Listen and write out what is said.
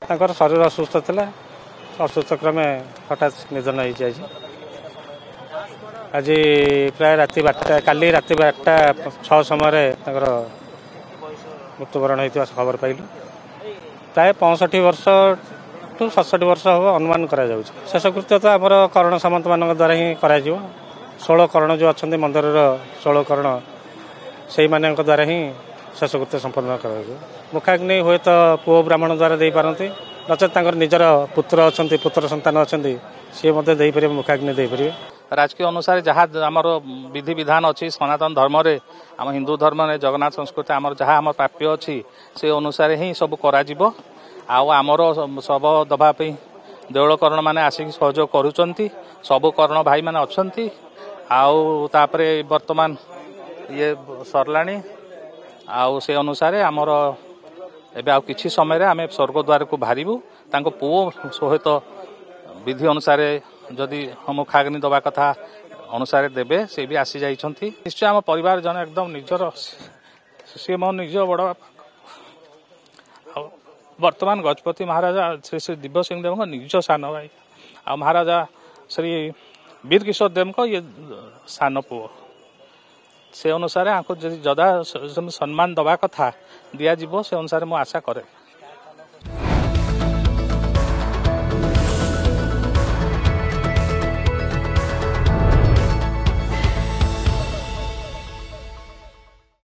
ତାଙ୍କର ଶରୀର ଅସୁସ୍ଥ ଥିଲା। ଅସୁସ୍ଥ କ୍ରମେ ହଠାତ୍ ନିଧନ ହେଇଯାଇଛି। ଆଜି ପ୍ରାୟ ରାତି 12ଟା କାଲି ରାତି 12ଟା 6 ସମୟରେ ତାଙ୍କର ମୃତ୍ୟୁବରଣ ହୋଇଥିବା ଖବର ପାଇଲୁ। ପ୍ରାୟ 65 ବର୍ଷ ଟୁ 67 ବର୍ଷ ହେବ ଅନୁମାନ କରାଯାଉଛି। ଶେଷକୃତ୍ୟ ତ ଆମର କରଣ ସାମନ୍ତମାନଙ୍କ ଦ୍ୱାରା ହିଁ କରାଯିବ। 16 କରଣ ଯେଉଁ ଅଛନ୍ତି ମନ୍ଦିରର 16 କରଣ ସେଇମାନଙ୍କ ଦ୍ୱାରା ହିଁ ଶେଷକୃତ୍ୟ ସମ୍ପନ୍ନ କରାଯିବ। ମୁଖାଗ୍ନି ହୁଏତ ପୁଅ ବ୍ରାହ୍ମଣ ଦ୍ୱାରା ଦେଇପାରନ୍ତି, ନଚେତ୍ ତାଙ୍କର ନିଜର ପୁତ୍ର ଅଛନ୍ତି, ପୁତ୍ର ସନ୍ତାନ ଅଛନ୍ତି, ସିଏ ମଧ୍ୟ ଦେଇପାରିବେ, ମୁଖାଗ୍ନି ଦେଇପାରିବେ। ରାଜକୀୟ ଅନୁସାରେ ଯାହା ଆମର ବିଧିବିଧାନ ଅଛି ସନାତନ ଧର୍ମରେ, ଆମ ହିନ୍ଦୁ ଧର୍ମରେ ଜଗନ୍ନାଥ ସଂସ୍କୃତି ଆମର ଯାହା ଆମର ପ୍ରାପ୍ୟ ଅଛି ସେ ଅନୁସାରେ ହିଁ ସବୁ କରାଯିବ। ଆଉ ଆମର ଶବ ଦେବା ପାଇଁ ଦେଉଳ କରଣ ମାନେ ଆସିକି ସହଯୋଗ କରୁଛନ୍ତି। ସବୁ କରଣ ଭାଇମାନେ ଅଛନ୍ତି। ଆଉ ତାପରେ ବର୍ତ୍ତମାନ ଇଏ ସରିଲାଣି। ଆଉ ସେ ଅନୁସାରେ ଆମର ଏବେ ଆଉ କିଛି ସମୟରେ ଆମେ ସ୍ୱର୍ଗଦ୍ୱାରକୁ ବାହାରିବୁ। ତାଙ୍କ ପୁଅ ସହିତ ବିଧି ଅନୁସାରେ ଯଦି ମୁଖାଗ୍ନି ଦେବା କଥା ଅନୁସାରେ ଦେବେ, ସେ ବି ଆସି ଯାଇଛନ୍ତି। ନିଶ୍ଚୟ ଆମ ପରିବାର ଜଣେ ଏକଦମ ନିଜର, ସିଏ ମୋ ନିଜ ବଡ଼ ବାପା। ଆଉ ବର୍ତ୍ତମାନ ଗଜପତି ମହାରାଜା ଶ୍ରୀ ଶ୍ରୀ ଦିବ୍ୟ ସିଂହ ଦେବଙ୍କ ନିଜ ସାନ ଭାଇ, ଆଉ ମହାରାଜା ଶ୍ରୀ ବୀର କିଶୋର ଦେବଙ୍କ ଇଏ ସାନ ପୁଅ। ସେ ଅନୁସାରେ ଆଙ୍କୁ ଯଦି ଯଥା ସମ୍ମାନ ଦେବା କଥା ଦିଆଯିବ, ସେ ଅନୁସାରେ ମୁଁ ଆଶା କରେ।